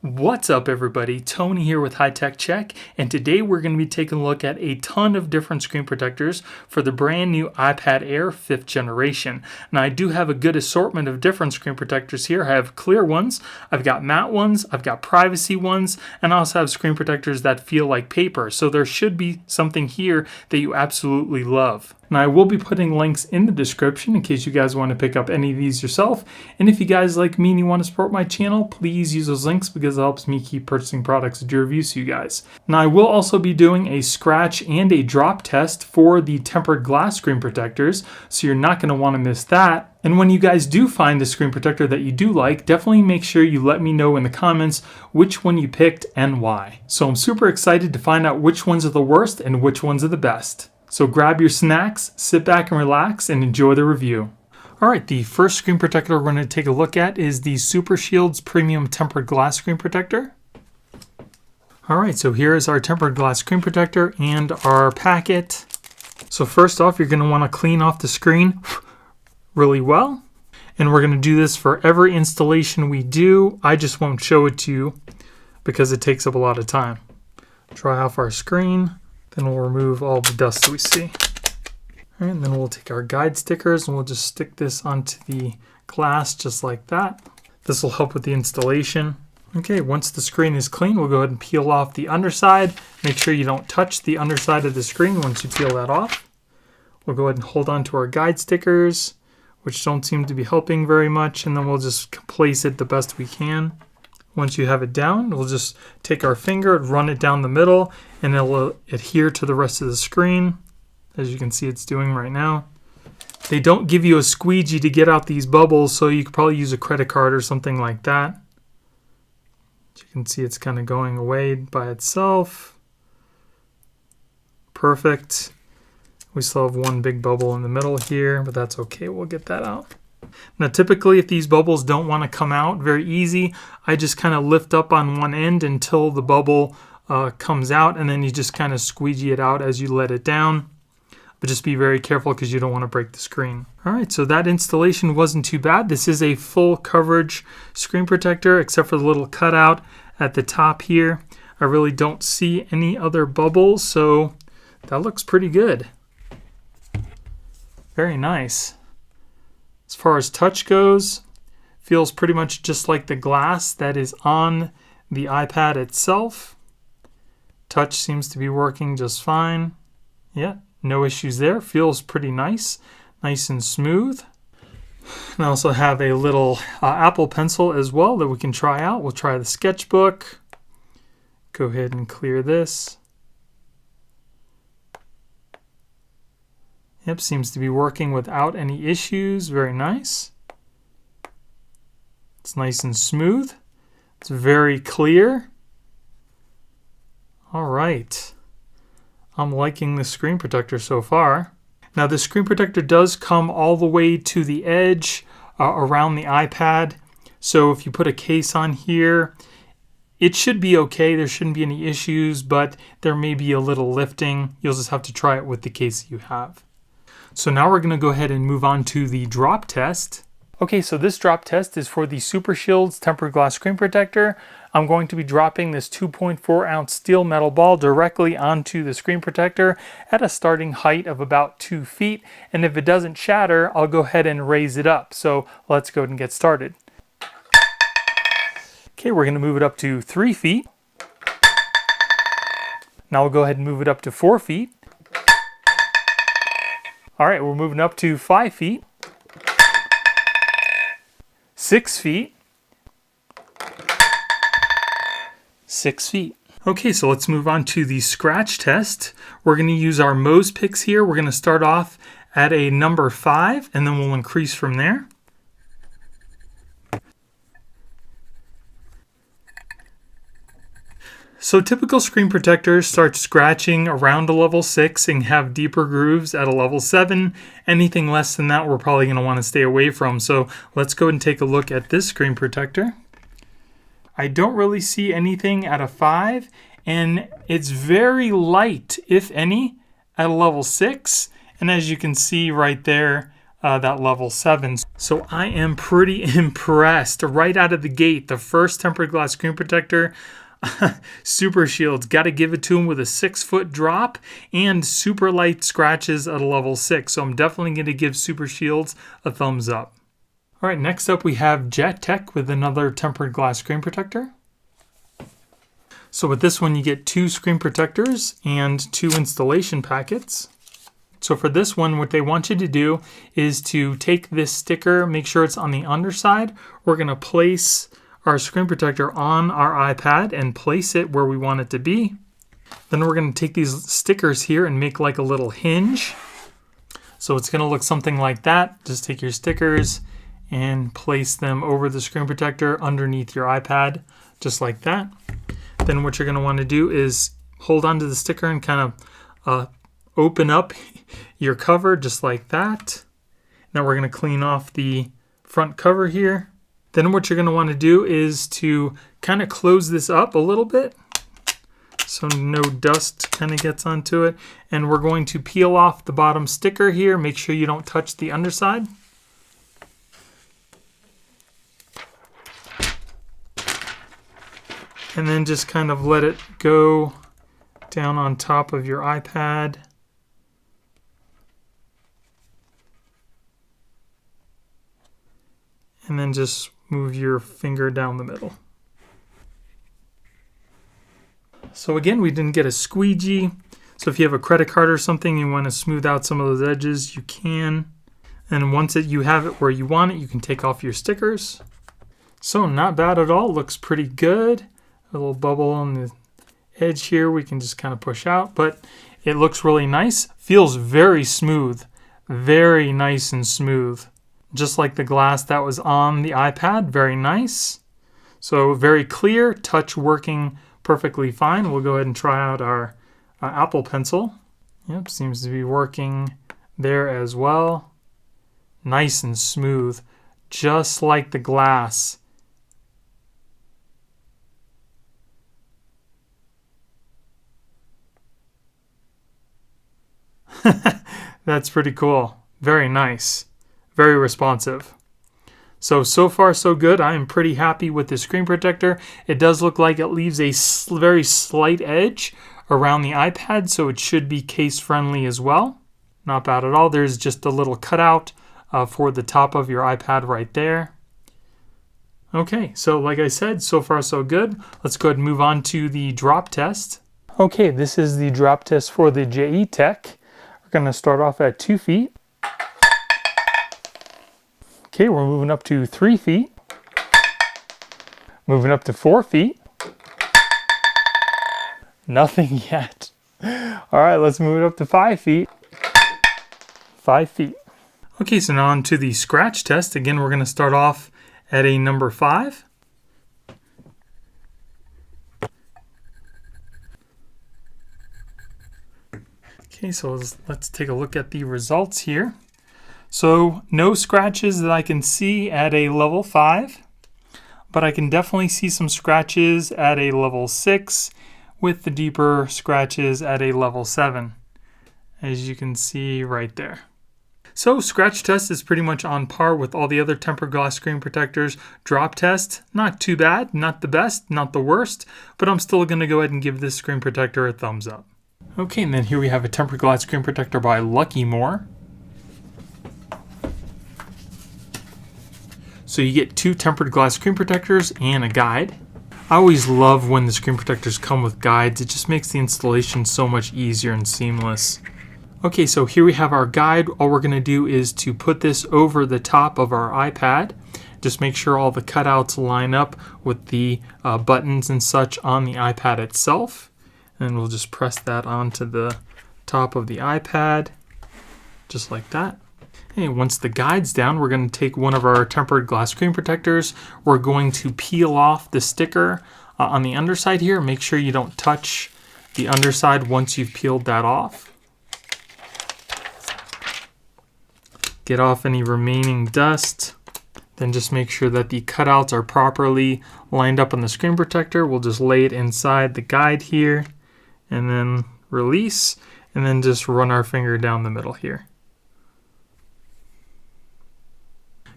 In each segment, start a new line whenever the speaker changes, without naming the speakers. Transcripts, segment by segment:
What's up everybody, Tony here with High Tech Check, and today we're going to be taking a look at a ton of different screen protectors for the brand new iPad Air 5th generation. Now I do have a good assortment of different screen protectors here. I have clear ones, I've got matte ones, I've got privacy ones, and I also have screen protectors that feel like paper. So there should be something here that you absolutely love. Now I will be putting links in the description in case you guys want to pick up any of these yourself. And if you guys like me and you want to support my channel, please use those links because it helps me keep purchasing products to do reviews for you guys. Now I will also be doing a scratch and a drop test for the tempered glass screen protectors, so you're not going to want to miss that. And when you guys do find a screen protector that you do like, definitely make sure you let me know in the comments which one you picked and why. So I'm super excited to find out which ones are the worst and which ones are the best. So grab your snacks, sit back and relax, and enjoy the review. Alright, the first screen protector we're going to take a look at is the Supershieldz Premium Tempered Glass Screen Protector. Alright, so here is our tempered glass screen protector and our packet. So first off, you're going to want to clean off the screen really well. And we're going to do this for every installation we do. I just won't show it to you because it takes up a lot of time. Dry off our screen. Then we'll remove all the dust that we see. All right, and then we'll take our guide stickers and we'll just stick this onto the glass just like that. This will help with the installation. Okay, once the screen is clean, we'll go ahead and peel off the underside. Make sure you don't touch the underside of the screen once you peel that off. We'll go ahead and hold on to our guide stickers, which don't seem to be helping very much, and then we'll just place it the best we can. Once you have it down, we'll just take our finger and run it down the middle, and it'll adhere to the rest of the screen, as you can see it's doing right now. They don't give you a squeegee to get out these bubbles, so you could probably use a credit card or something like that. As you can see, it's kind of going away by itself. Perfect. We still have one big bubble in the middle here, but that's okay. We'll get that out. Now typically if these bubbles don't want to come out very easy, I just kind of lift up on one end until the bubble comes out, and then you just kind of squeegee it out as you let it down. But just be very careful because you don't want to break the screen. Alright, so that installation wasn't too bad. This is a full coverage screen protector except for the little cutout at the top here. I really don't see any other bubbles, so that looks pretty good. Very nice. As far as touch goes, feels pretty much just like the glass that is on the iPad itself. Touch seems to be working just fine. Yeah, no issues there. Feels pretty nice. Nice and smooth. And I also have a little Apple Pencil as well that we can try out. We'll try the sketchbook. Go ahead and clear this. Yep, seems to be working without any issues. Very nice. It's nice and smooth. It's very clear. All right. I'm liking the screen protector so far. Now the screen protector does come all the way to the edge around the iPad. So if you put a case on here, it should be okay. There shouldn't be any issues, but there may be a little lifting. You'll just have to try it with the case you have. So now we're going to go ahead and move on to the drop test. Okay, so this drop test is for the Supershieldz tempered glass screen protector. I'm going to be dropping this 2.4 ounce steel metal ball directly onto the screen protector at a starting height of about 2 feet. And if it doesn't shatter, I'll go ahead and raise it up. So let's go ahead and get started. Okay, we're going to move it up to 3 feet. Now we'll go ahead and move it up to 4 feet. All right, we're moving up to 5 feet, 6 feet, 6 feet. Okay, so let's move on to the scratch test. We're going to use our Mohs picks here. We're going to start off at a number 5, and then we'll increase from there. So typical screen protectors start scratching around a level 6 and have deeper grooves at a level 7. Anything less than that we're probably going to want to stay away from. So let's go and take a look at this screen protector. I don't really see anything at a 5, and it's very light, if any, at a level 6. And as you can see right there, that level 7. So I am pretty impressed. Right out of the gate, the first tempered glass screen protector, Supershieldz, got to give it to him with a 6-foot drop and super light scratches at a level 6. So I'm definitely going to give Supershieldz a thumbs up. All right, next up we have Jetech with another tempered glass screen protector. So with this one, you get 2 screen protectors and 2 installation packets. So for this one, what they want you to do is to take this sticker, make sure it's on the underside. We're going to place our screen protector on our iPad and place it where we want it to be. Then we're going to take these stickers here and make like a little hinge. So it's going to look something like that. Just take your stickers and place them over the screen protector underneath your iPad, just like that. Then what you're going to want to do is hold onto the sticker and kind of open up your cover just like that. Now we're going to clean off the front cover here. Then what you're going to want to do is to kind of close this up a little bit so no dust kind of gets onto it. And we're going to peel off the bottom sticker here. Make sure you don't touch the underside. And then just kind of let it go down on top of your iPad. And then just move your finger down the middle. So again, we didn't get a squeegee. So if you have a credit card or something, you want to smooth out some of those edges, you can. And once you have it where you want it, you can take off your stickers. So not bad at all, looks pretty good. A little bubble on the edge here we can just kind of push out, but it looks really nice. Feels very smooth, very nice and smooth. Just like the glass that was on the iPad, very nice. So very clear, touch working perfectly fine. We'll go ahead and try out our Apple Pencil. Yep, seems to be working there as well. Nice and smooth, just like the glass. That's pretty cool. Very nice. Very responsive. So far so good. I am pretty happy with the screen protector. It does look like it leaves a very slight edge around the iPad, so it should be case friendly as well. Not bad at all. There's just a little cutout for the top of your iPad right there. Okay, so like I said, so far so good. Let's go ahead and move on to the drop test. Okay, this is the drop test for the Jetech. We're going to start off at 2 feet. Okay, we're moving up to 3 feet. Moving up to 4 feet. Nothing yet. All right, let's move it up to 5 feet. 5 feet. Okay, so now on to the scratch test. Again, we're going to start off at a number 5. Okay, so let's take a look at the results here. So no scratches that I can see at a level 5, but I can definitely see some scratches at a level 6 with the deeper scratches at a level 7, as you can see right there. So scratch test is pretty much on par with all the other tempered glass screen protectors. Drop test, not too bad, not the best, not the worst, but I'm still going to go ahead and give this screen protector a thumbs up. Okay, and then here we have a tempered glass screen protector by Luckymore. So you get 2 tempered glass screen protectors and a guide. I always love when the screen protectors come with guides. It just makes the installation so much easier and seamless. Okay, so here we have our guide. All we're going to do is to put this over the top of our iPad. Just make sure all the cutouts line up with the buttons and such on the iPad itself. And we'll just press that onto the top of the iPad, just like that. And once the guide's down, we're going to take one of our tempered glass screen protectors. We're going to peel off the sticker on the underside here. Make sure you don't touch the underside once you've peeled that off. Get off any remaining dust. Then just make sure that the cutouts are properly lined up on the screen protector. We'll just lay it inside the guide here and then release, and then just run our finger down the middle here.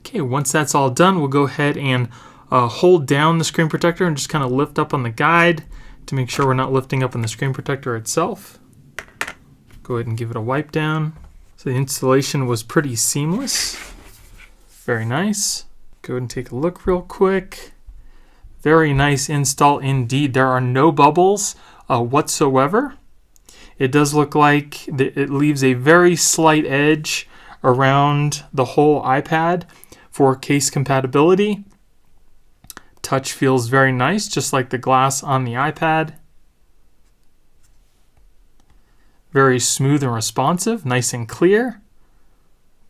Okay, once that's all done, we'll go ahead and hold down the screen protector and just kind of lift up on the guide to make sure we're not lifting up on the screen protector itself. Go ahead and give it a wipe down. So the installation was pretty seamless. Very nice. Go ahead and take a look real quick. Very nice install indeed. There are no bubbles whatsoever. It does look like it leaves a very slight edge around the whole iPad for case compatibility. Touch feels very nice, just like the glass on the iPad. Very smooth and responsive, nice and clear.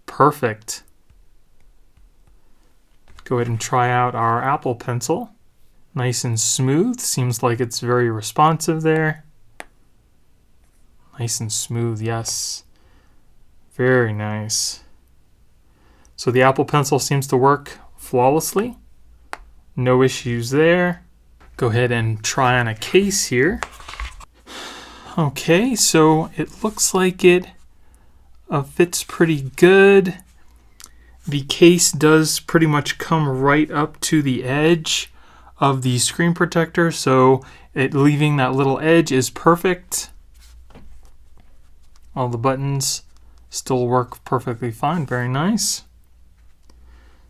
Perfect. Go ahead and try out our Apple Pencil. Nice and smooth, seems like it's very responsive there. Nice and smooth, yes. Very nice. So the Apple Pencil seems to work flawlessly. No issues there. Go ahead and try on a case here. Okay, so it looks like it fits pretty good. The case does pretty much come right up to the edge of the screen protector, so leaving that little edge is perfect. All the buttons still work perfectly fine. Very nice.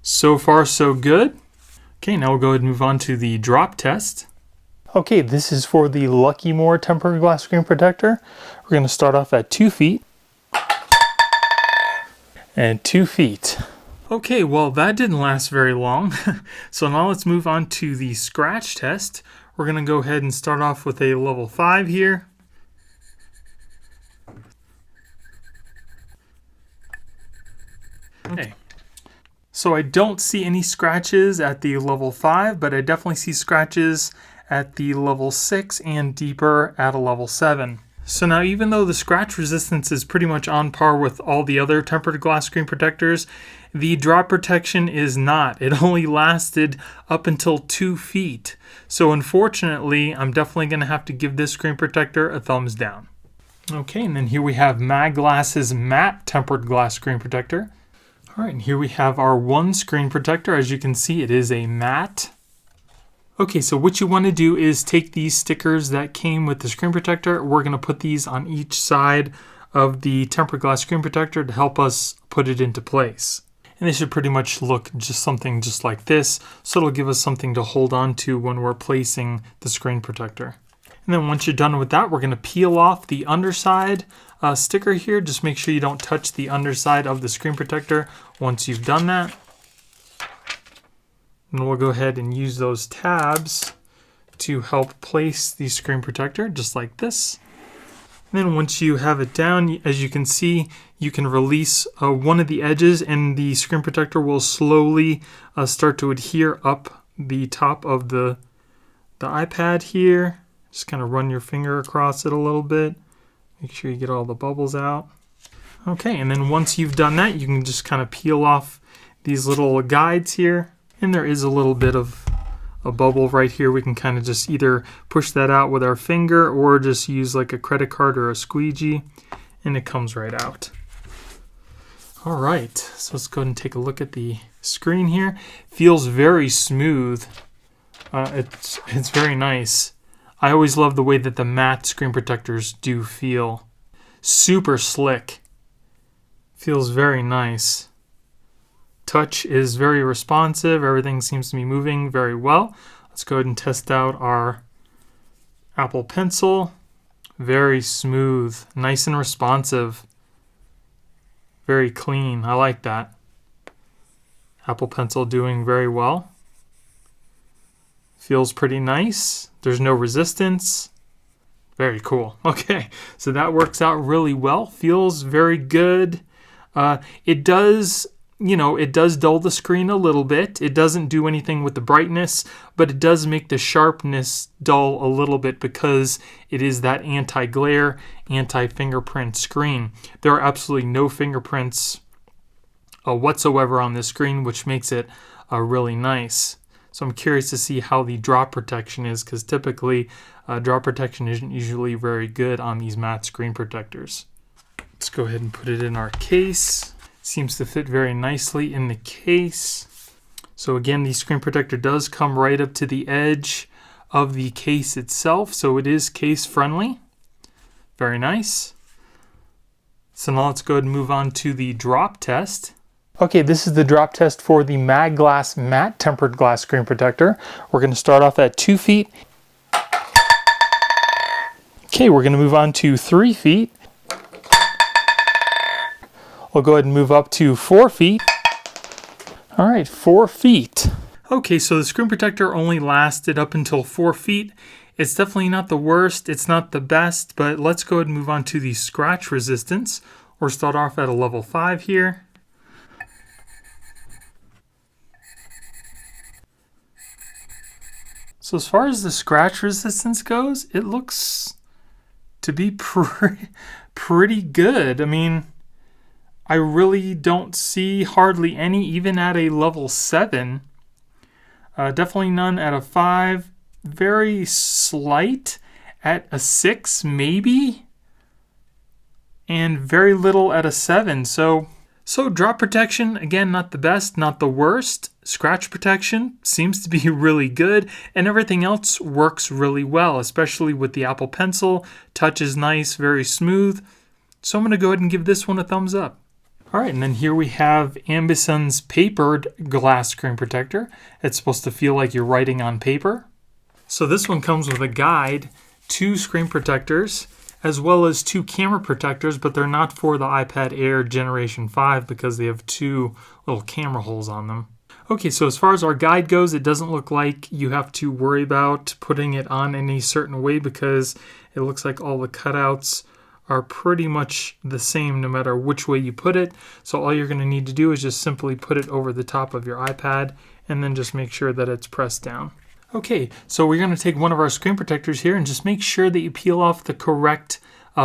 So far, so good. Okay, now we'll go ahead and move on to the drop test. Okay, this is for the Luckymore tempered glass screen protector. We're going to start off at 2 feet and 2 feet. Okay, well that didn't last very long. So now let's move on to the scratch test. We're going to go ahead and start off with a level 5 here. Okay. So I don't see any scratches at the level 5, but I definitely see scratches at the level 6 and deeper at a level 7. So now even though the scratch resistance is pretty much on par with all the other tempered glass screen protectors, the drop protection is not. It only lasted up until 2 feet. So unfortunately, I'm definitely going to have to give this screen protector a thumbs down. Okay, and then here we have Magglass's matte tempered glass screen protector. All right, and here we have our one screen protector. As you can see, it is a matte. Okay, so what you want to do is take these stickers that came with the screen protector. We're going to put these on each side of the tempered glass screen protector to help us put it into place. And they should pretty much look just something just like this, so it'll give us something to hold on to when we're placing the screen protector. And then once you're done with that, we're going to peel off the underside sticker here. Just make sure you don't touch the underside of the screen protector once you've done that. And we'll go ahead and use those tabs to help place the screen protector just like this. And then once you have it down, as you can see, you can release one of the edges and the screen protector will slowly start to adhere up the top of the iPad here. Just kind of run your finger across it a little bit. Make sure you get all the bubbles out. Okay, and then once you've done that, you can just kind of peel off these little guides here. And there is a little bit of a bubble right here. We can kind of just either push that out with our finger or just use like a credit card or a squeegee, and it comes right out. All right, so let's go ahead and take a look at the screen here. Feels very smooth. It's very nice. I always love the way that the matte screen protectors do feel. Super slick. Feels very nice. Touch is very responsive. Everything seems to be moving very well. Let's go ahead and test out our Apple Pencil. Very smooth, nice and responsive. Very clean. I like that. Apple Pencil doing very well. Feels pretty nice. There's no resistance. Very cool. Okay, so that works out really well. Feels very good. It does dull the screen a little bit. It doesn't do anything with the brightness, but it does make the sharpness dull a little bit because it is that anti-glare, anti-fingerprint screen. There are absolutely no fingerprints whatsoever on this screen, which makes it really nice. So I'm curious to see how the drop protection is, because typically drop protection isn't usually very good on these matte screen protectors. Let's go ahead and put it in our case. Seems to fit very nicely in the case. So again, the screen protector does come right up to the edge of the case itself, so it is case friendly. Very nice. So now let's go ahead and move on to the drop test. Okay, this is the drop test for the Magglass matte tempered glass screen protector. We're going to start off at 2 feet. Okay, we're going to move on to 3 feet. We'll go ahead and move up to 4 feet. All right, 4 feet. Okay, so the screen protector only lasted up until 4 feet. It's definitely not the worst, it's not the best, but let's go ahead and move on to the scratch resistance. We'll start off at a level 5 here. So as far as the scratch resistance goes, it looks to be pretty good. I mean, I really don't see hardly any, even at a level 7. Definitely none at a 5. Very slight at a 6, maybe. And very little at a 7. So drop protection, again, not the best, not the worst. Scratch protection seems to be really good. And everything else works really well, especially with the Apple Pencil. Touch is nice, very smooth. So I'm going to go ahead and give this one a thumbs up. All right, and then here we have Ambison's papered glass screen protector. It's supposed to feel like you're writing on paper. So this one comes with a guide, 2 screen protectors, as well as 2 camera protectors, but they're not for the iPad Air Generation 5 because they have 2 little camera holes on them. Okay, so as far as our guide goes, it doesn't look like you have to worry about putting it on any certain way because it looks like all the cutouts are pretty much the same no matter which way you put it. So all you're going to need to do is just simply put it over the top of your iPad and then just make sure that it's pressed down. Okay, so we're going to take one of our screen protectors here and just make sure that you peel off the correct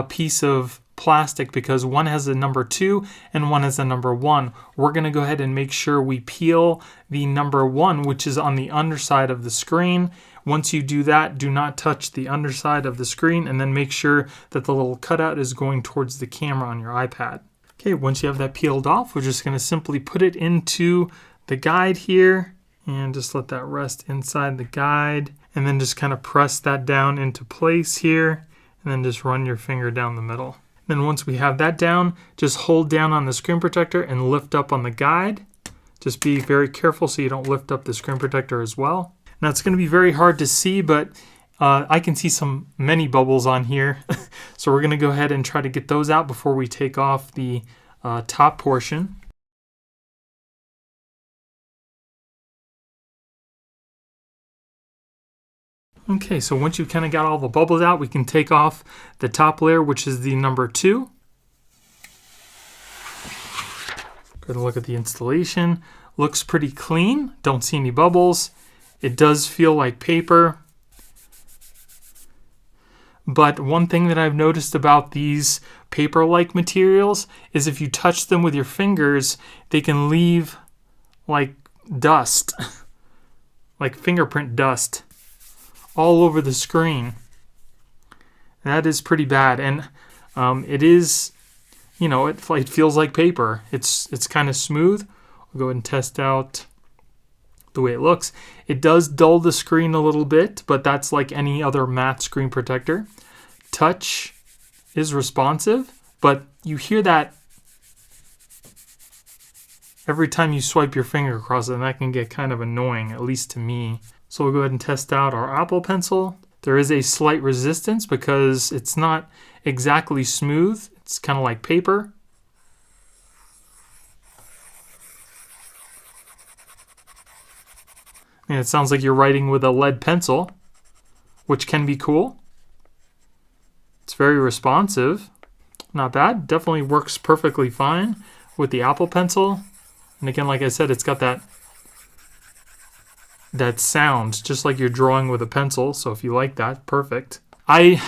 piece of plastic because one has a number 2 and one has a number 1. We're going to go ahead and make sure we peel the number 1, which is on the underside of the screen. Once you do that, do not touch the underside of the screen and then make sure that the little cutout is going towards the camera on your iPad. Okay, once you have that peeled off, we're just going to simply put it into the guide here and just let that rest inside the guide and then just kind of press that down into place here and then just run your finger down the middle. Then once we have that down, just hold down on the screen protector and lift up on the guide. Just be very careful so you don't lift up the screen protector as well. Now it's going to be very hard to see, but I can see many bubbles on here. So we're going to go ahead and try to get those out before we take off the top portion. Okay, so once you've kind of got all the bubbles out, we can take off the top layer, which is the number 2. Go ahead and look at the installation. Looks pretty clean. Don't see any bubbles. It does feel like paper. But one thing that I've noticed about these paper-like materials is if you touch them with your fingers, they can leave like dust, like fingerprint dust, all over the screen. That is pretty bad, and it is, you know, it feels like paper. It's kind of smooth. I'll go ahead and test out the way it looks. It does dull the screen a little bit, but that's like any other matte screen protector. Touch is responsive, but you hear that every time you swipe your finger across it, and that can get kind of annoying, at least to me. So we'll go ahead and test out our Apple Pencil. There is a slight resistance because it's not exactly smooth. It's kind of like paper. And it sounds like you're writing with a lead pencil, which can be cool. It's very responsive. Not bad. Definitely works perfectly fine with the Apple Pencil. And again, like I said, it's got that sound, just like you're drawing with a pencil. So if you like that, perfect. I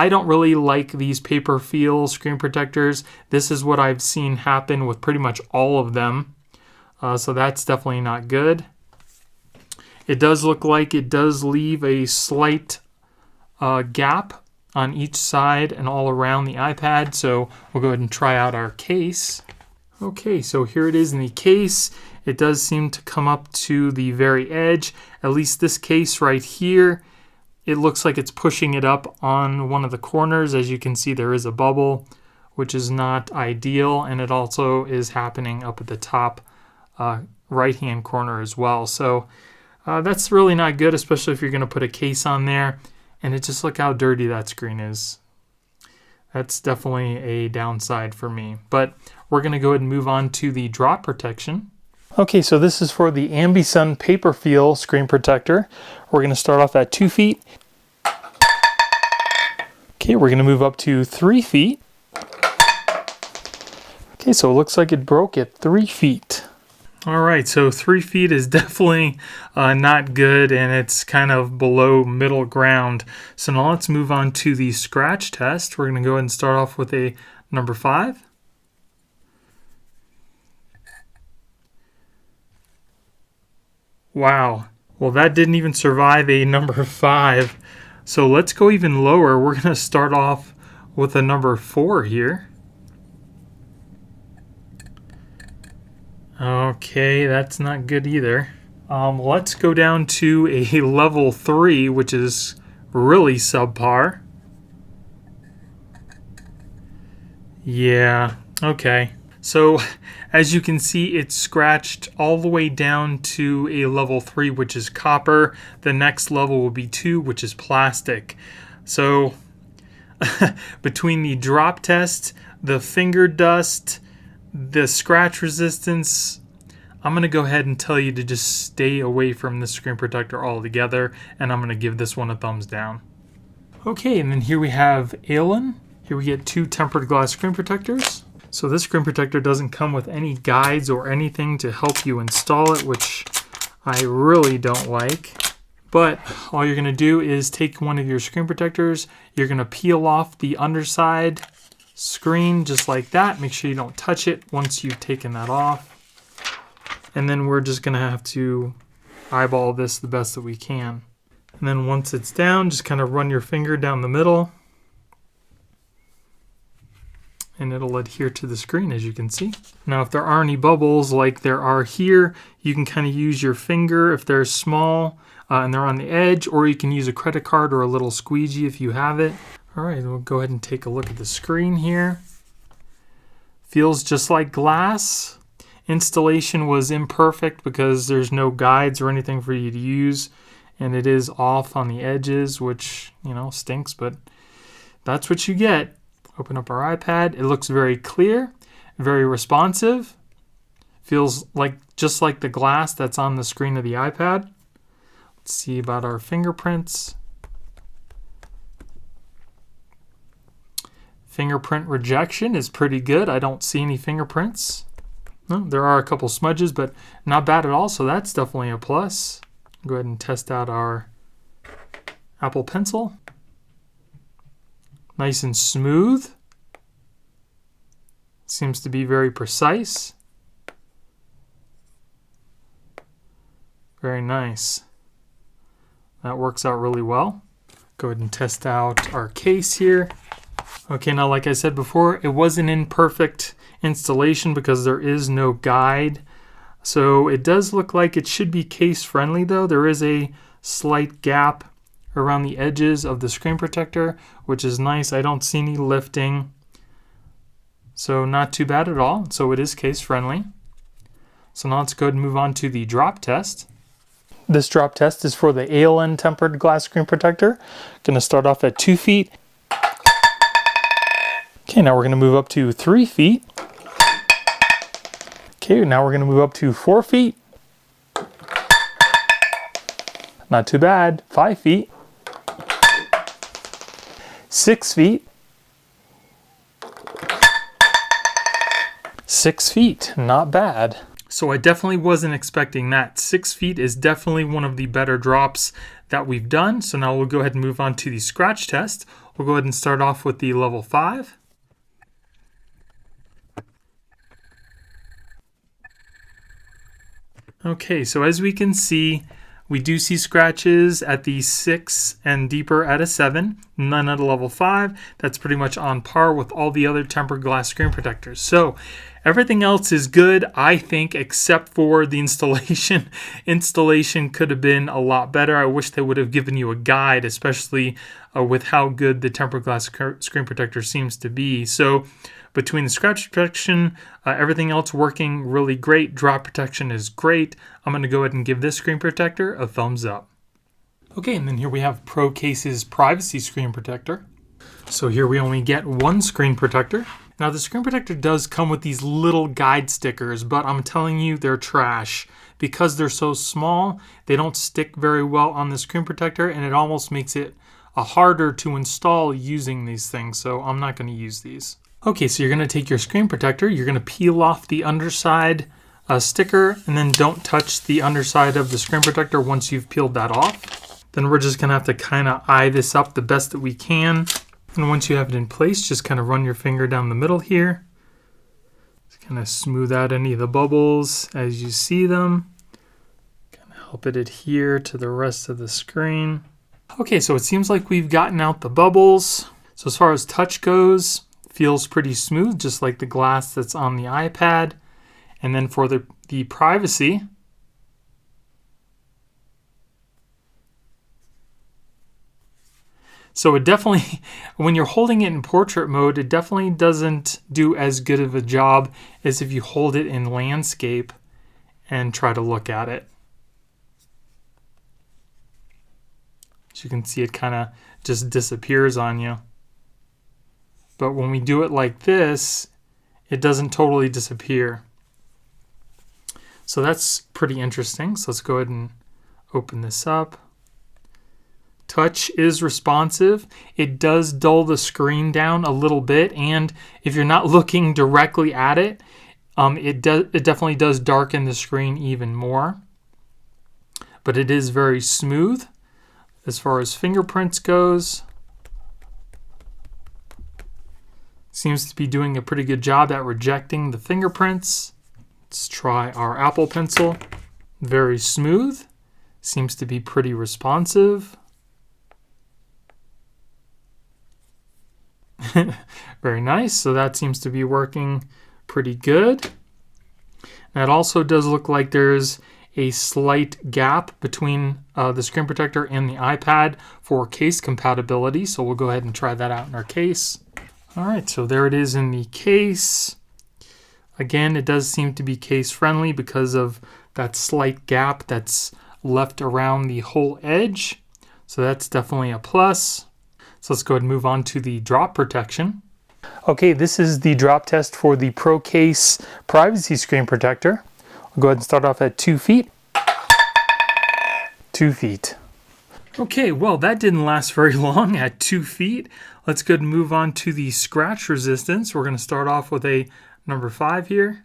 don't really like these paper feel screen protectors. This is what I've seen happen with pretty much all of them. So that's definitely not good. It does look like it does leave a slight gap on each side and all around the iPad. So we'll go ahead and try out our case. Okay, so here it is in the case. It does seem to come up to the very edge. At least this case right here, it looks like it's pushing it up on one of the corners. As you can see, there is a bubble, which is not ideal, and it also is happening up at the top right-hand corner as well. So that's really not good, especially if you're going to put a case on there. And it just look how dirty that screen is. That's definitely a downside for me. But we're going to go ahead and move on to the drop protection. Okay, so this is for the Ambison paper feel screen protector. We're going to start off at 2 feet. Okay, we're going to move up to 3 feet. Okay, so it looks like it broke at 3 feet. All right, so 3 feet is definitely not good, and it's kind of below middle ground. So now let's move on to the scratch test. We're going to go ahead and start off with a number 5. Wow, well that didn't even survive a number 5. So let's go even lower. We're going to start off with a number 4 here. Okay, that's not good either. Let's go down to a level 3, which is really subpar. Yeah, okay. So as you can see, it's scratched all the way down to a level 3, which is copper. The next level will be 2, which is plastic. So between the drop test, the finger dust, the scratch resistance, I'm going to go ahead and tell you to just stay away from this screen protector altogether, and I'm going to give this one a thumbs down. Okay, and then here we have Ailun. Here we get 2 tempered glass screen protectors. So this screen protector doesn't come with any guides or anything to help you install it, which I really don't like. But all you're going to do is take one of your screen protectors, you're going to peel off the underside screen just like that. Make sure you don't touch it once you've taken that off. And then we're just going to have to eyeball this the best that we can. And then once it's down, just kind of run your finger down the middle. And it'll adhere to the screen, as you can see. Now, if there are any bubbles like there are here, you can kind of use your finger if they're small and they're on the edge, or you can use a credit card or a little squeegee if you have it. All right, we'll go ahead and take a look at the screen here. Feels just like glass. Installation was imperfect because there's no guides or anything for you to use, and it is off on the edges, which, you know, stinks, but that's what you get. Open up our iPad. It looks very clear, very responsive. Feels like just like the glass that's on the screen of the iPad. Let's see about our fingerprints. Fingerprint rejection is pretty good. I don't see any fingerprints. No, there are a couple smudges, but not bad at all, so that's definitely a plus. Go ahead and test out our Apple Pencil. Nice and smooth. Seems to be very precise. Very nice. That works out really well. Go ahead and test out our case here. Okay, now like I said before, it was an imperfect installation because there is no guide. So it does look like it should be case friendly though. There is a slight gap around the edges of the screen protector, which is nice. I don't see any lifting. So not too bad at all. So it is case friendly. So now let's go ahead and move on to the drop test. This drop test is for the Ailun tempered glass screen protector. Going to start off at 2 feet. Okay, now we're going to move up to 3 feet. Okay, now we're going to move up to 4 feet. Not too bad. 5 feet. 6 feet. 6 feet. Not bad. So I definitely wasn't expecting that. 6 feet is definitely one of the better drops that we've done. So now we'll go ahead and move on to the scratch test. We'll go ahead and start off with the level 5. Okay, so as we can see, We do see scratches at the 6 and deeper at a 7, none at a level 5. That's pretty much on par with all the other tempered glass screen protectors. So everything else is good, I think, except for the installation. Installation could have been a lot better. I wish they would have given you a guide, especially with how good the tempered glass screen protector seems to be. So between the scratch protection, everything else working really great. Drop protection is great. I'm going to go ahead and give this screen protector a thumbs up. Okay, and then here we have ProCase's Privacy screen protector. So here we only get one screen protector. Now the screen protector does come with these little guide stickers, but I'm telling you they're trash. Because they're so small, they don't stick very well on the screen protector, and it almost makes it harder to install using these things, so I'm not going to use these. Okay, so you're going to take your screen protector, you're going to peel off the underside sticker, and then don't touch the underside of the screen protector once you've peeled that off. Then we're just going to have to kind of eye this up the best that we can. And once you have it in place, just kind of run your finger down the middle here. Just kind of smooth out any of the bubbles as you see them. Kind of help it adhere to the rest of the screen. Okay, so it seems like we've gotten out the bubbles. So as far as touch goes, feels pretty smooth, just like the glass that's on the iPad. And then for the privacy, so it definitely, when you're holding it in portrait mode, it definitely doesn't do as good of a job as if you hold it in landscape and try to look at it. As you can see, it kind of just disappears on you. But when we do it like this, it doesn't totally disappear. So that's pretty interesting. So let's go ahead and open this up. Touch is responsive. It does dull the screen down a little bit, and if you're not looking directly at it, it definitely does darken the screen even more. But it is very smooth. As far as fingerprints goes, seems to be doing a pretty good job at rejecting the fingerprints. Let's try our Apple Pencil. Very smooth. Seems to be pretty responsive. Very nice. So that seems to be working pretty good. And it also does look like there's a slight gap between the screen protector and the iPad for case compatibility. So we'll go ahead and try that out in our case. All right, so there it is in the case. Again, it does seem to be case friendly because of that slight gap that's left around the whole edge. So that's definitely a plus. So let's go ahead and move on to the drop protection. Okay, this is the drop test for the ProCase Privacy screen protector. I'll go ahead and start off at 2 feet. 2 feet. Okay, well that didn't last very long at 2 feet. Let's go ahead and move on to the scratch resistance. We're going to start off with a number 5 here.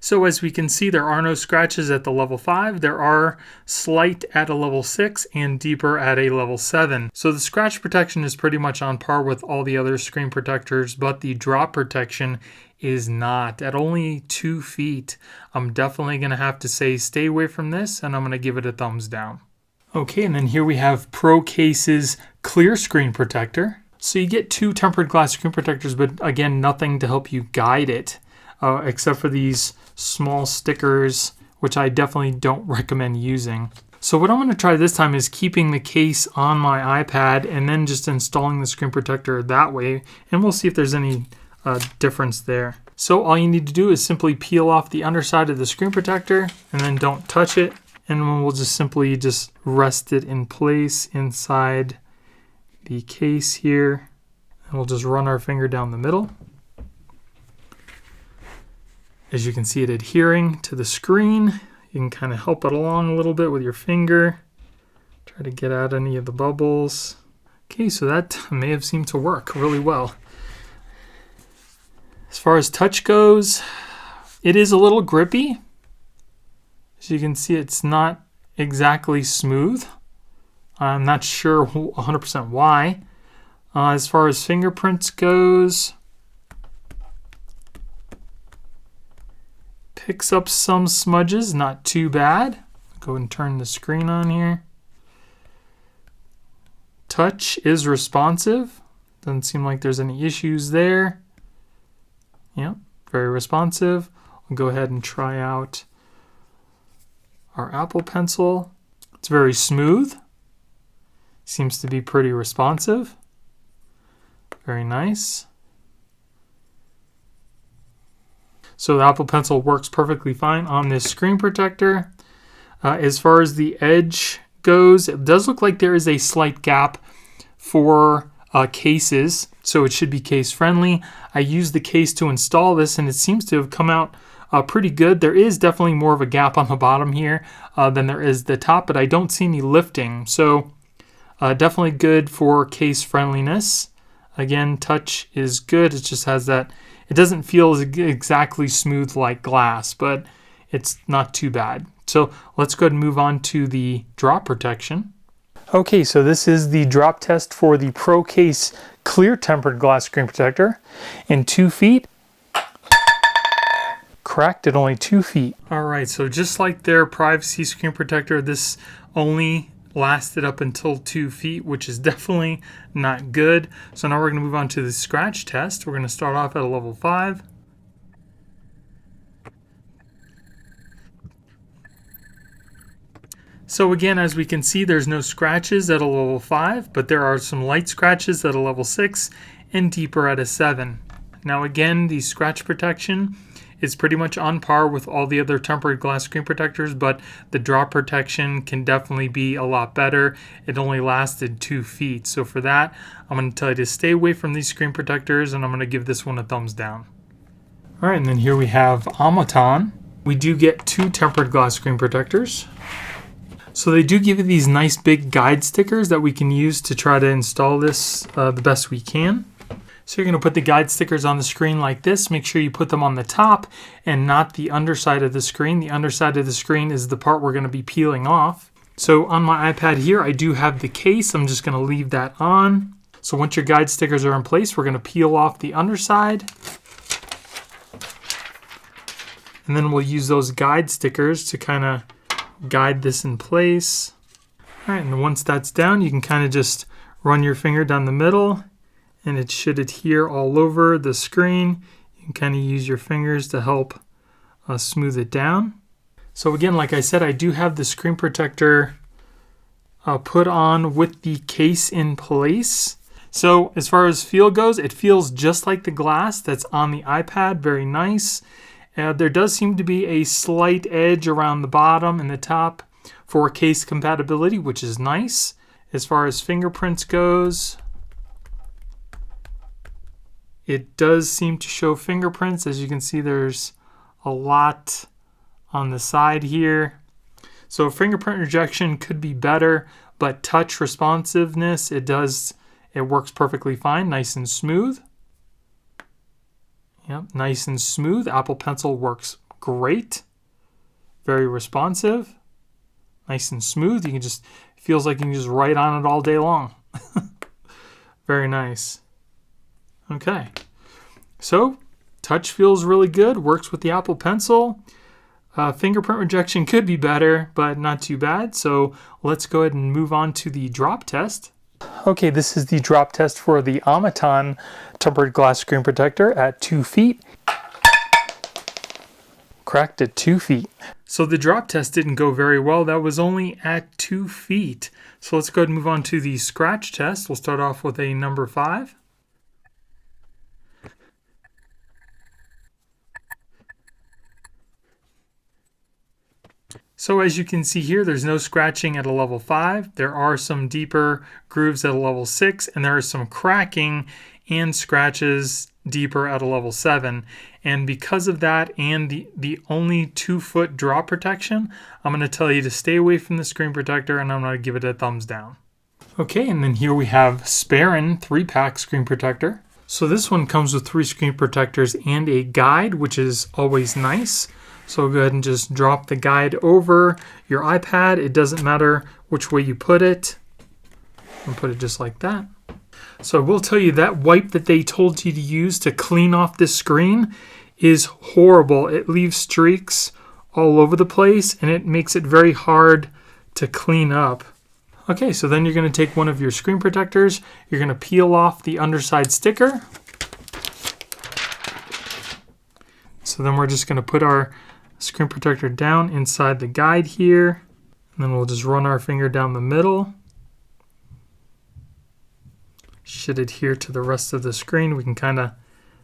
So as we can see, there are no scratches at the level 5. There are slight at a level 6 and deeper at a level 7. So the scratch protection is pretty much on par with all the other screen protectors, but the drop protection is not. At only 2 feet, I'm definitely going to have to say stay away from this, and I'm going to give it a thumbs down. Okay, and then here we have ProCase's Clear screen protector. So you get 2 tempered glass screen protectors, but again, nothing to help you guide it, except for these small stickers, which I definitely don't recommend using. So what I'm going to try this time is keeping the case on my iPad and then just installing the screen protector that way, and we'll see if there's any difference there. So all you need to do is simply peel off the underside of the screen protector and then don't touch it, and then we'll just simply rest it in place inside the case here, and we'll just run our finger down the middle. As you can see it adhering to the screen, you can kind of help it along a little bit with your finger. Try to get out any of the bubbles. Okay, so that may have seemed to work really well. As far as touch goes, it is a little grippy. As you can see, it's not exactly smooth. I'm not sure 100% why. As far as fingerprints goes, picks up some smudges, not too bad. Go and turn the screen on here. Touch is responsive. Doesn't seem like there's any issues there. Yep, very responsive. I'll go ahead and try out our Apple Pencil. It's very smooth. Seems to be pretty responsive. Very nice. So the Apple Pencil works perfectly fine on this screen protector. As far as the edge goes, it does look like there is a slight gap for cases, so it should be case friendly. I used the case to install this and it seems to have come out pretty good. There is definitely more of a gap on the bottom here than there is the top, but I don't see any lifting. So definitely good for case friendliness. Again, touch is good. It just has that, it doesn't feel exactly smooth like glass, but it's not too bad. So let's go ahead and move on to the drop protection. Okay, so this is the drop test for the ProCase Clear tempered glass screen protector in 2 feet. Cracked at only 2 feet. All right, so just like their privacy screen protector, this only lasted up until 2 feet, which is definitely not good. So now we're going to move on to the scratch test. We're going to start off at a level 5. So again, as we can see, there's no scratches at a level 5, but there are some light scratches at a level 6 and deeper at a 7. Now again, the scratch protection is pretty much on par with all the other tempered glass screen protectors, but the drop protection can definitely be a lot better. It only lasted 2 feet. So for that, I'm going to tell you to stay away from these screen protectors, and I'm going to give this one a thumbs down. All right, and then here we have Ambison. We do get 2 tempered glass screen protectors. So they do give you these nice big guide stickers that we can use to try to install this the best we can. So you're going to put the guide stickers on the screen like this. Make sure you put them on the top and not the underside of the screen. The underside of the screen is the part we're going to be peeling off. So on my iPad here, I do have the case. I'm just going to leave that on. So once your guide stickers are in place, we're going to peel off the underside. And then we'll use those guide stickers to kind of guide this in place. All right, and once that's down, you can kind of just run your finger down the middle and it should adhere all over the screen. You can kind of use your fingers to help smooth it down. So again, like I said, I do have the screen protector put on with the case in place. So as far as feel goes, it feels just like the glass that's on the iPad. Very nice. There does seem to be a slight edge around the bottom and the top for case compatibility, which is nice. As far as fingerprints goes, it does seem to show fingerprints. As you can see, there's a lot on the side here. So fingerprint rejection could be better, but touch responsiveness, it works perfectly fine, nice and smooth. Yep, nice and smooth. Apple Pencil works great. Very responsive. Nice and smooth. You can just, feels like you can just write on it all day long. Very nice. Okay. So, touch feels really good. Works with the Apple Pencil. Fingerprint rejection could be better, but not too bad. So, let's go ahead and move on to the drop test. Okay, this is the drop test for the Ambison tempered glass screen protector at 2 feet. Cracked at 2 feet. So the drop test didn't go very well. That was only at 2 feet. So let's go ahead and move on to the scratch test. We'll start off with a number 5. So as you can see here, there's no scratching at a level 5. There are some deeper grooves at a level 6, and there is some cracking and scratches deeper at a level 7. And because of that and the only 2-foot drop protection, I'm going to tell you to stay away from the screen protector, and I'm going to give it a thumbs down. Okay, and then here we have Sparin 3-pack screen protector. So this one comes with 3 screen protectors and a guide, which is always nice. So go ahead and just drop the guide over your iPad. It doesn't matter which way you put it. I'll put it just like that. So I will tell you that wipe that they told you to use to clean off this screen is horrible. It leaves streaks all over the place and it makes it very hard to clean up. Okay, so then you're going to take one of your screen protectors. You're going to peel off the underside sticker. So then we're just going to put our screen protector down inside the guide here. And then we'll just run our finger down the middle. Should adhere to the rest of the screen. We can kind of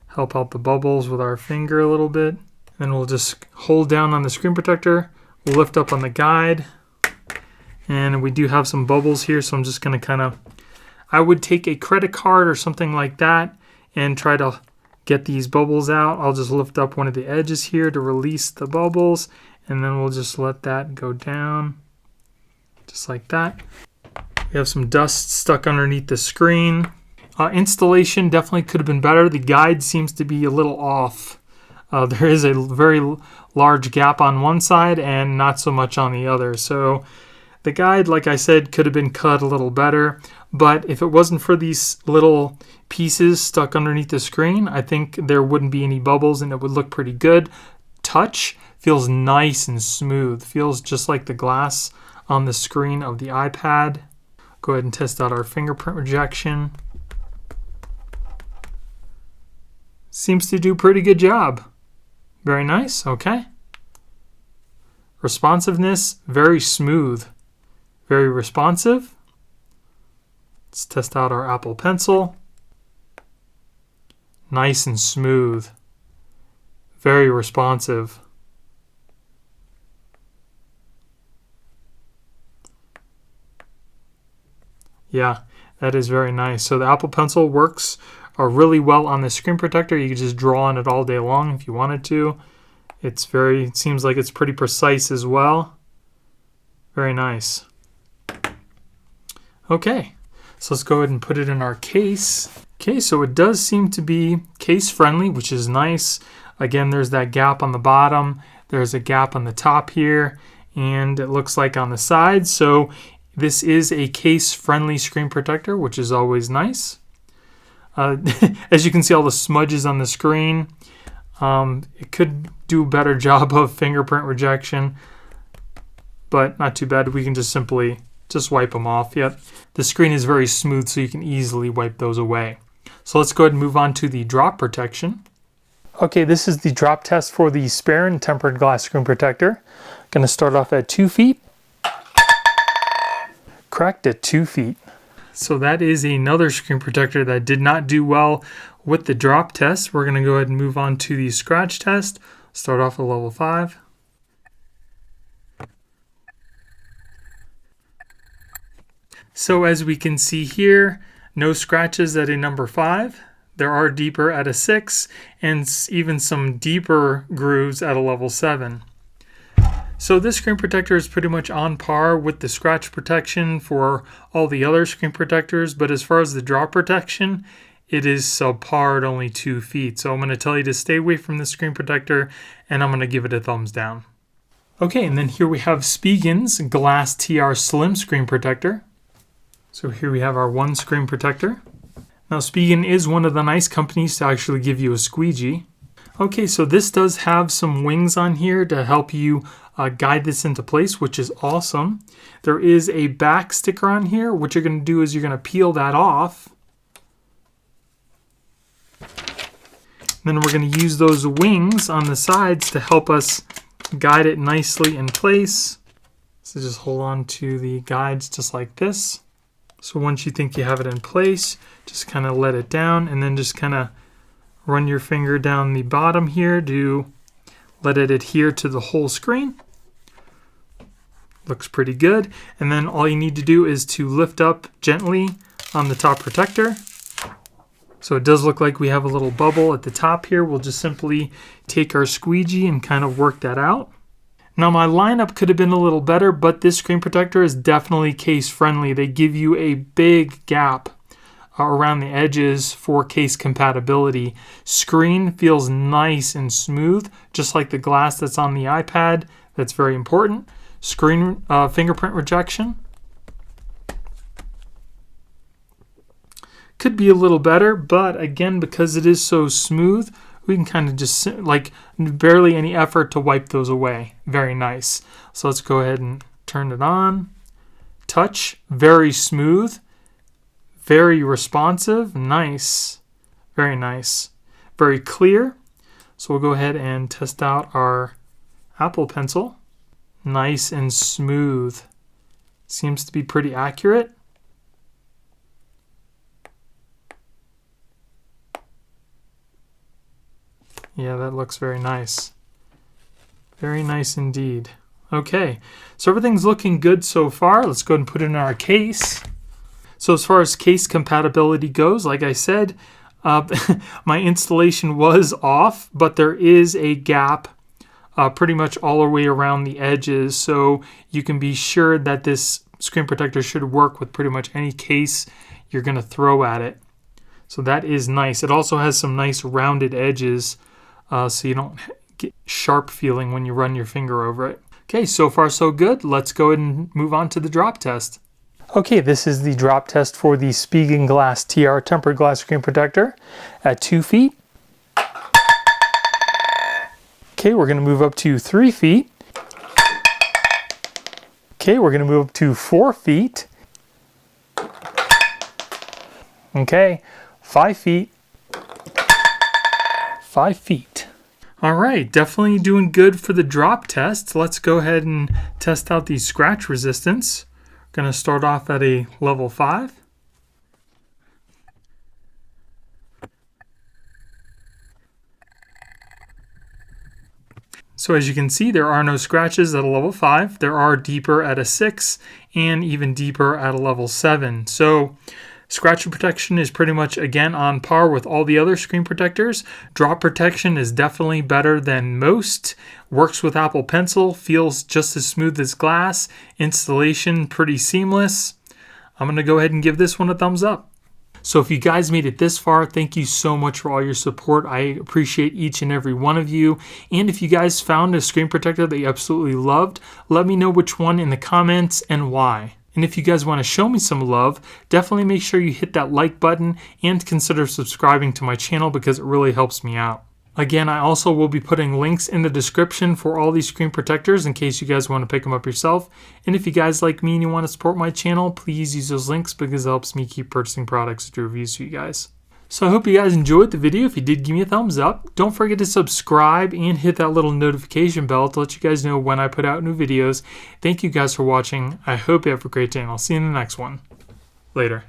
help out the bubbles with our finger a little bit. Then we'll just hold down on the screen protector. We'll lift up on the guide. And we do have some bubbles here, so I'm just going to kind of, I would take a credit card or something like that and try to get these bubbles out. I'll just lift up one of the edges here to release the bubbles, and then we'll just let that go down, just like that. We have some dust stuck underneath the screen. Installation definitely could have been better. The guide seems to be a little off. There is a very large gap on one side and not so much on the other. So the guide, like I said, could have been cut a little better, but if it wasn't for these little pieces stuck underneath the screen, I think there wouldn't be any bubbles and it would look pretty good. Touch feels nice and smooth. Feels just like the glass on the screen of the iPad. Go ahead and test out our fingerprint rejection. Seems to do a pretty good job. Very nice, okay. Responsiveness, very smooth. Very responsive. Let's test out our Apple Pencil. Nice and smooth. Very responsive. Yeah, that is very nice. So the Apple Pencil works really well on the screen protector. You can just draw on it all day long if you wanted to. It seems like it's pretty precise as well. Very nice. Okay, so let's go ahead and put it in our case. Okay, so it does seem to be case friendly, which is nice. Again, there's that gap on the bottom. There's a gap on the top here, and it looks like on the sides. So this is a case friendly screen protector, which is always nice. As you can see, all the smudges on the screen. It could do a better job of fingerprint rejection, but not too bad. We can just simply wipe them off. Yep. The screen is very smooth, so you can easily wipe those away. So let's go ahead and move on to the drop protection. Okay, this is the drop test for the spare and tempered glass screen protector. Going to start off at 2 feet. Cracked at 2 feet. So that is another screen protector that did not do well with the drop test. We're going to go ahead and move on to the scratch test. Start off at level 5. So as we can see here, no scratches at a number 5. There are deeper at a 6 and even some deeper grooves at a level 7. So this screen protector is pretty much on par with the scratch protection for all the other screen protectors, but as far as the drop protection, it is subpar at only 2 feet. So I'm going to tell you to stay away from the screen protector, and I'm going to give it a thumbs down. Okay, and then here we have Spigen's Glass TR Slim Screen Protector. So here we have our one screen protector. Now Spigen is one of the nice companies to actually give you a squeegee. Okay, so this does have some wings on here to help you guide this into place, which is awesome. There is a back sticker on here. What you're going to do is you're going to peel that off. Then we're going to use those wings on the sides to help us guide it nicely in place. So just hold on to the guides just like this. So once you think you have it in place, just kind of let it down and then just kind of run your finger down the bottom here to let it adhere to the whole screen. Looks pretty good. And then all you need to do is to lift up gently on the top protector. So it does look like we have a little bubble at the top here. We'll just simply take our squeegee and kind of work that out. Now my lineup could have been a little better, but this screen protector is definitely case friendly. They give you a big gap around the edges for case compatibility. Screen feels nice and smooth, just like the glass that's on the iPad. That's very important. Screen fingerprint rejection could be a little better, but again, because it is so smooth, we can kind of just, like, barely any effort to wipe those away. Very nice. So let's go ahead and turn it on. Touch, very smooth, very responsive, nice, very nice, very clear. So we'll go ahead and test out our Apple Pencil. Nice and smooth. Seems to be pretty accurate. Yeah, that looks very nice. Very nice indeed. Okay, so everything's looking good so far. Let's go ahead and put it in our case. So as far as case compatibility goes, like I said, my installation was off, but there is a gap pretty much all the way around the edges, so you can be sure that this screen protector should work with pretty much any case you're going to throw at it. So that is nice. It also has some nice rounded edges, so you don't get sharp feeling when you run your finger over it. Okay, so far so good. Let's go ahead and move on to the drop test. Okay, this is the drop test for the Spigen Glass TR tempered glass screen protector at 2 feet. Okay, we're going to move up to 3 feet. Okay, we're going to move up to 4 feet. Okay, 5 feet. 5 feet. All right, definitely doing good for the drop test. Let's go ahead and test out the scratch resistance. Going to start off at a level 5. So as you can see, there are no scratches at a level 5. There are deeper at a 6 and even deeper at a level 7. So scratch protection is pretty much, again, on par with all the other screen protectors. Drop protection is definitely better than most. Works with Apple Pencil, feels just as smooth as glass. Installation, pretty seamless. I'm going to go ahead and give this one a thumbs up. So if you guys made it this far, thank you so much for all your support. I appreciate each and every one of you. And if you guys found a screen protector that you absolutely loved, let me know which one in the comments and why. And if you guys want to show me some love, definitely make sure you hit that like button and consider subscribing to my channel because it really helps me out. Again, I also will be putting links in the description for all these screen protectors in case you guys want to pick them up yourself. And if you guys like me and you want to support my channel, please use those links because it helps me keep purchasing products to do reviews for you guys. So I hope you guys enjoyed the video. If you did, give me a thumbs up. Don't forget to subscribe and hit that little notification bell to let you guys know when I put out new videos. Thank you guys for watching. I hope you have a great day and I'll see you in the next one. Later.